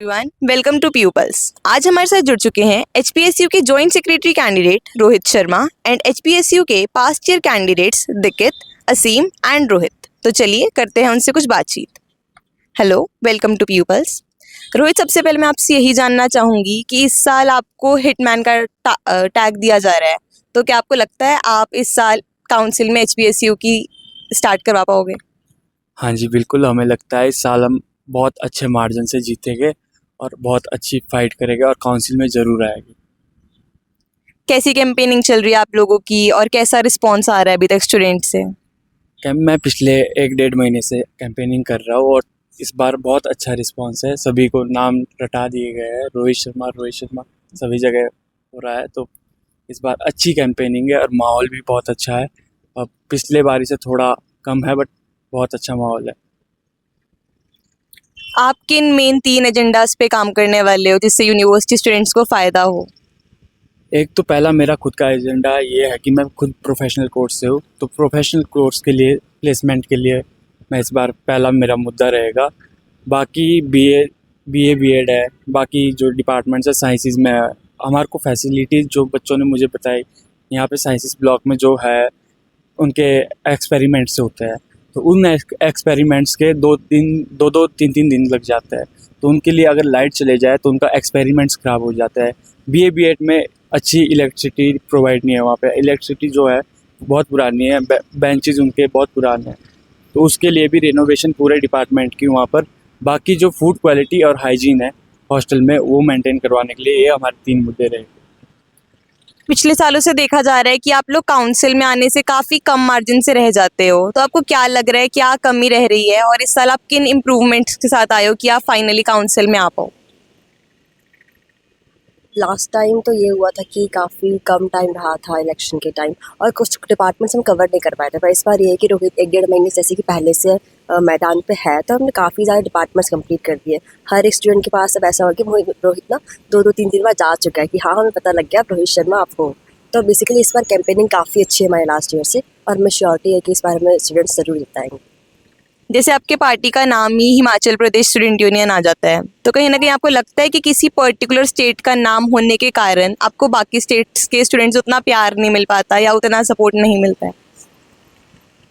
Everyone, welcome to peoples. आज हमारे साथ जुड़ चुके हैं एचपीएसयू के joint secretary candidate Rohit Sharma and HPSU के पास्ट ईयर कैंडिडेट्स दिकित, असीम एंड रोहित। तो चलिए करते हैं उनसे कुछ बातचीत। Hello, welcome to People's. Rohit, सबसे पहले मैं आपसे यही जानना चाहूंगी कि इस साल आपको हिटमैन का टैग दिया जा रहा है, तो क्या आपको लगता है आप इस साल काउंसिल में एचपीएसयू की स्टार्ट करवा पाओगे? हाँ जी, बिल्कुल। हमें लगता है इस साल हम बहुत अच्छे मार्जिन से जीतेंगे और बहुत अच्छी फाइट करेंगे और काउंसिल में ज़रूर आएंगे। कैसी कैंपेनिंग चल रही है आप लोगों की और कैसा रिस्पॉन्स आ रहा है अभी तक स्टूडेंट से? मैं पिछले 1-1.5 महीने से कैंपेनिंग कर रहा हूँ और इस बार बहुत अच्छा रिस्पांस है। सभी को नाम रटा दिए गए हैं, रोहित शर्मा सभी जगह हो रहा है। तो इस बार अच्छी कैंपेनिंग है और माहौल भी बहुत अच्छा है। और पिछले बारी से थोड़ा कम है, बट बहुत अच्छा माहौल है। आप किन मेन 3 एजेंडाज पे काम करने वाले हो जिससे यूनिवर्सिटी स्टूडेंट्स को फ़ायदा हो? एक तो पहला मेरा खुद का एजेंडा ये है कि मैं खुद प्रोफेशनल कोर्स से हूँ, तो प्रोफेशनल कोर्स के लिए प्लेसमेंट के लिए मैं इस बार पहला मेरा मुद्दा रहेगा। बाकी बीएड है, बाकी जो डिपार्टमेंट्स है साइंसेस में है, हमारे को फैसिलिटीज़ जो बच्चों ने मुझे बताई यहाँ पे साइंसेस ब्लॉक में जो है उनके एक्सपेरिमेंट्स होते हैं, तो उन एक्सपेरिमेंट्स के 2-3 दिन लग जाते हैं। तो उनके लिए अगर लाइट चले जाए तो उनका एक्सपेरिमेंट्स ख़राब हो जाता है। बीएड में अच्छी इलेक्ट्रिसिटी प्रोवाइड नहीं है, वहाँ पे इलेक्ट्रिसिटी जो है बहुत पुरानी है, बेंचेस उनके बहुत पुराने हैं, तो उसके लिए भी रिनोवेशन पूरे डिपार्टमेंट की वहाँ पर। बाकी जो फूड क्वालिटी और हाइजीन है हॉस्टल में, वो मेंटेन करवाने के लिए ये हमारे 3 मुद्दे रहे। पिछले सालों से देखा जा रहा है कि आप लोग काउंसिल में आने से काफ़ी कम मार्जिन से रह जाते हो, तो आपको क्या लग रहा है, क्या कमी रह रही है और इस साल आप किन इम्प्रूवमेंट्स के साथ आए हो कि आप फाइनली काउंसिल में आ पाओ? लास्ट टाइम तो ये हुआ था कि काफ़ी कम टाइम रहा था इलेक्शन के टाइम और कुछ डिपार्टमेंट्स हम कवर नहीं कर पाए थे, पर इस बार ये है कि रोहित 1-1.5 महीने जैसे कि पहले से मैदान पे है, तो हमने काफ़ी ज़्यादा डिपार्टमेंट्स कंप्लीट कर दिए। हर एक स्टूडेंट के पास अब ऐसा हो कि रोहित ना 2-2 3 दिन बाद जा चुका है कि हाँ, हमें पता लग गया आप रोहित शर्मा आप हो। तो बेसिकली इस बार कैंपेनिंग काफ़ी अच्छी है हमारे लास्ट ईयर से, और हमें श्योरिटी है कि इस बार हमें स्टूडेंट्स ज़रूर जिताएंगे। जैसे आपके पार्टी का नाम ही हिमाचल प्रदेश स्टूडेंट यूनियन आ जाता है, तो कहीं ना कहीं आपको लगता है कि किसी पर्टिकुलर स्टेट का नाम होने के कारण आपको बाकी स्टेट्स के स्टूडेंट्स उतना प्यार नहीं मिल पाता या उतना सपोर्ट नहीं मिलता है?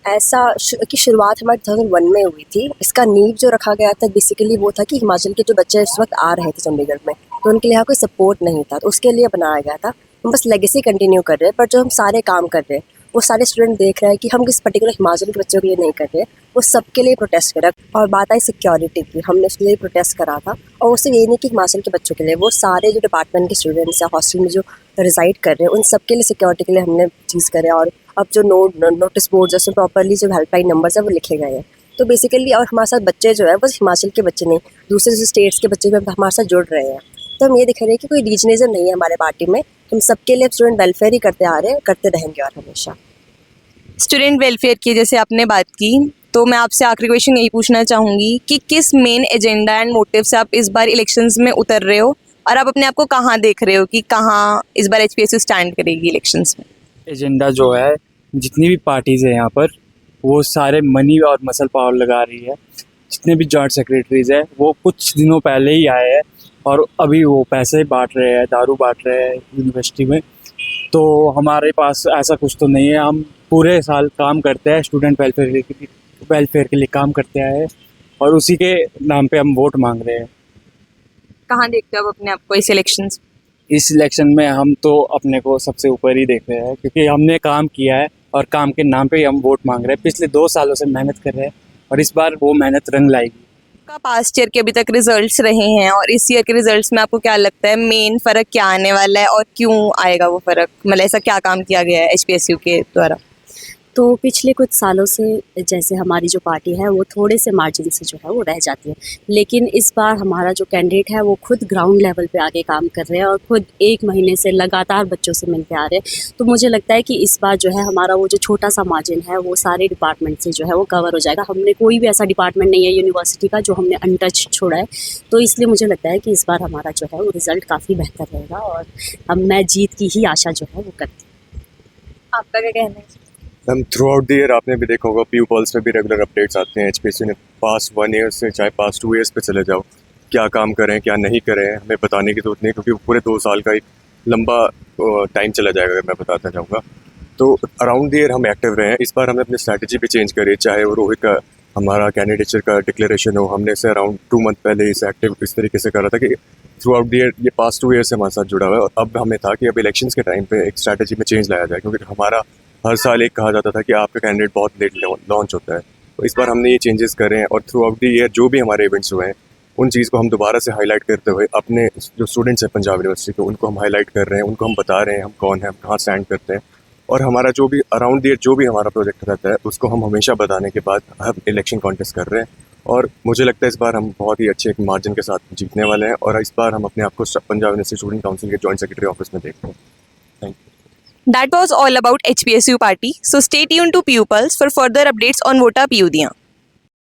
ऐसा कि शुरुआत हमारे 2001 में हुई थी। इसका नींव जो रखा गया था बेसिकली वो था कि हिमाचल के जो बच्चे इस वक्त आ रहे थे चंडीगढ़ में, तो उनके लिए यहाँ कोई सपोर्ट नहीं था, तो उसके लिए बनाया गया था। हम बस लेगेसी कंटिन्यू कर रहे हैं, पर जो हम सारे काम कर रहे हैं वो सारे स्टूडेंट देख रहे हैं कि हम किस पर्टिकुलर हिमाचल के बच्चों के लिए नहीं कर रहे, वो सबके लिए प्रोटेस्ट कर रहे हैं। और बात आई सिक्योरिटी की, हमने उसके लिए प्रोटेस्ट करा था, और उससे ये नहीं कि हिमाचल के बच्चों के लिए, वो सारे जो डिपार्टमेंट के स्टूडेंट्स या हॉस्टल में जो रिजाइड कर रहे हैं उन सबके लिए सिक्योरिटी के लिए हमने चीज़ करे। और अब जो नोटिस बोर्ड जैसे प्रॉपरली जो हेल्पलाइन नंबर्स है वो लिखे गए हैं, तो बेसिकली और हमारे साथ बच्चे जो है बस हिमाचल के बच्चे नहीं, दूसरे दूसरे स्टेट्स के बच्चे भी हमारे साथ जुड़ रहे हैं। तो हम ये दिख रहे हैं कि कोई रीजनिज्म नहीं है हमारे पार्टी में, हम सबके लिए स्टूडेंट वेलफेयर ही करते आ रहे हैं, करते रहेंगे और हमेशा। स्टूडेंट वेलफेयर की जैसे आपने बात की, तो मैं आपसे आखिरी क्वेश्चन यही पूछना चाहूँगी कि किस मेन एजेंडा एंड मोटिव से आप इस बार इलेक्शंस में उतर रहे हो और आप अपने आप को कहाँ देख रहे हो कि कहाँ इस बार एचपीएसयू स्टैंड करेगी इलेक्शंस में? एजेंडा जो है, जितनी भी पार्टीज़ है यहाँ पर वो सारे मनी और मसल पावर लगा रही है। जितने भी जॉइंट सेक्रेटरीज है वो कुछ दिनों पहले ही आए हैं और अभी वो पैसे बांट रहे हैं, दारू बांट रहे हैं यूनिवर्सिटी में। तो हमारे पास ऐसा कुछ तो नहीं है। हम पूरे साल काम करते हैं, स्टूडेंट वेलफेयर के लिए काम करते आए हैं और उसी के नाम पे हम वोट मांग रहे हैं। कहाँ देखते हो आप अपने आप को इस इलेक्शंस? इस इलेक्शन में हम तो अपने को सबसे ऊपर ही देख रहे हैं, क्योंकि हमने काम किया है और काम के नाम पे ही हम वोट मांग रहे हैं। पिछले 2 सालों से मेहनत कर रहे हैं और इस बार वो मेहनत रंग लाएगी। का पास्ट ईयर के अभी तक रिजल्ट्स रहे हैं और इस ईयर के रिजल्ट्स में आपको क्या लगता है मेन फ़र्क क्या आने वाला है और क्यों आएगा वो फ़र्क? मतलब ऐसा क्या काम किया गया है एचपीएसयू के द्वारा? तो पिछले कुछ सालों से जैसे हमारी जो पार्टी है वो थोड़े से मार्जिन से जो है वो रह जाती है, लेकिन इस बार हमारा जो कैंडिडेट है वो खुद ग्राउंड लेवल पे आके काम कर रहे हैं और खुद 1 महीने से लगातार बच्चों से मिलते आ रहे हैं। तो मुझे लगता है कि इस बार जो है हमारा वो जो छोटा सा मार्जिन है वो सारे डिपार्टमेंट से जो है वो कवर हो जाएगा। हमने कोई भी ऐसा डिपार्टमेंट नहीं है यूनिवर्सिटी का जो हमने अनटच छोड़ा है, तो इसलिए मुझे लगता है कि इस बार हमारा जो है वो रिज़ल्ट काफ़ी बेहतर रहेगा और मैं जीत की ही आशा जो है वो करती हूँ। आपका क्या कहना है? Ma'am, through out the year आपने भी देखा होगा, पीयू पल्स में भी रेगुलर अपडेट्स आते हैं। एचपीएसयू ने पास्ट 1 ईयर से चाहे पास्ट 2 ईयर्स पे चले जाओ, क्या काम करें क्या नहीं करें हमें बताने की जरूरत नहीं, क्योंकि पूरे 2 साल का एक लंबा टाइम चला जाएगा अगर मैं बताता जाऊँगा। तो अराउंड द ईयर हम एक्टिव रहे हैं। इस बार हमने अपनी स्ट्रैटेजी भी चेंज करी, चाहे वो रोहित का हमारा कैंडिडेचर का डिक्लेरेशन हो, हमने इसे अराउंड 2 मंथ पहले इसे एक्टिव इस तरीके से करा था कि थ्रू आउट द ईयर ये पास्ट 2 ईयर से हमारे साथ जुड़ा हुआ है। और अब हमें था कि अब इलेक्शंस के टाइम पे एक स्ट्रैटेजी में चेंज लाया जाए, क्योंकि हमारा हर साल एक कहा जाता था कि आपका कैंडिडेट बहुत लेट लॉन्च होता है। तो इस बार हमने ये चेंजेस करे हैं और थ्रू आउट द ईयर जो भी हमारे इवेंट्स हुए हैं उन चीज़ को हम दोबारा से हाईलाइट करते हुए अपने जो स्टूडेंट्स हैं पंजाब यूनिवर्सिटी के उनको हम हाईलाइट कर रहे हैं, उनको हम बता रहे हैं हम कौन हैं, हम कहाँ स्टैंड करते हैं। और हमारा जो भी अराउंड द ईयर जो भी हमारा प्रोजेक्ट रहता है उसको हम हमेशा बताने के बाद हम इलेक्शन कॉन्टेस्ट कर रहे हैं। और मुझे लगता है इस बार हम बहुत ही अच्छे एक मार्जिन के साथ जीतने वाले हैं और इस बार हम अपने आप को पंजाब यूनिवर्सिटी स्टूडेंट काउंसिल के जॉइंट सेक्रेटरी ऑफिस में देखते हैं। Thank you. That was all about HPSU party. So stay tuned to Pupils for further updates on Vota PUDiyan.